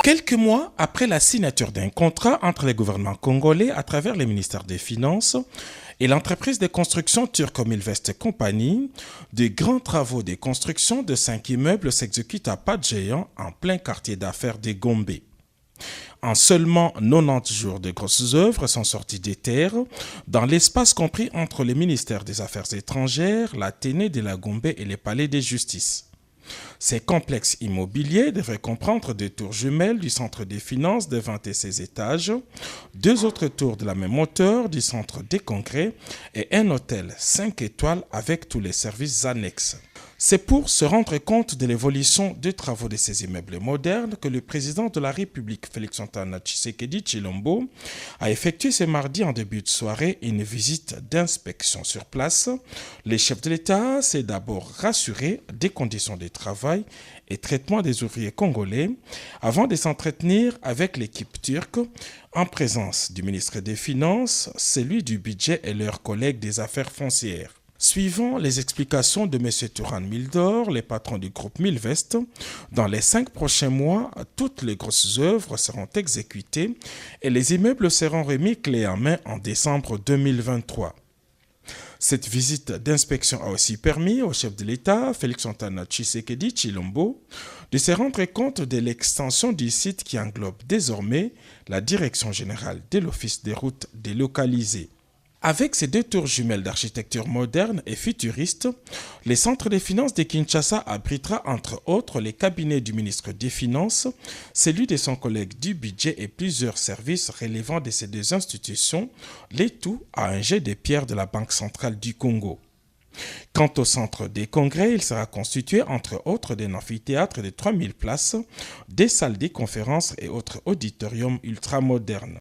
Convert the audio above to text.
Quelques mois après la signature d'un contrat entre les gouvernements congolais à travers les ministères des Finances et l'entreprise de construction turque Milvest Company, de grands travaux de construction de 5 immeubles s'exécutent à pas de géant en plein quartier d'affaires de Gombe. En seulement 90 jours, de grosses œuvres sont sorties des terres dans l'espace compris entre le ministère des Affaires étrangères, l'Athénée de la Gombe et le palais de justice. Ces complexes immobiliers devraient comprendre deux tours jumelles du centre des finances de 26 étages, deux autres tours de la même hauteur du centre des congrès et un hôtel 5 étoiles avec tous les services annexes. C'est pour se rendre compte de l'évolution des travaux de ces immeubles modernes que le président de la République, Félix-Antoine Tshisekedi Tshilombo, a effectué ce mardi en début de soirée une visite d'inspection sur place. Le chef de l'État s'est d'abord rassuré des conditions de travail et traitement des ouvriers congolais avant de s'entretenir avec l'équipe turque en présence du ministre des Finances, celui du budget et leurs collègues des affaires foncières. Suivant les explications de M. Turan Mildor, le patron du groupe Milvest, dans les 5 prochains mois, toutes les grosses œuvres seront exécutées et les immeubles seront remis clé en main en décembre 2023. Cette visite d'inspection a aussi permis au chef de l'État, Félix-Antoine Tshisekedi Tshilombo, de se rendre compte de l'extension du site qui englobe désormais la direction générale de l'Office des routes délocalisées. Avec ces deux tours jumelles d'architecture moderne et futuriste, le centre des finances de Kinshasa abritera entre autres les cabinets du ministre des Finances, celui de son collègue du budget et plusieurs services relevant de ces deux institutions, le tout à un jet de pierre de la Banque centrale du Congo. Quant au centre des congrès, il sera constitué entre autres d'un amphithéâtre de 3000 places, des salles de conférences et autres auditoriums ultramodernes.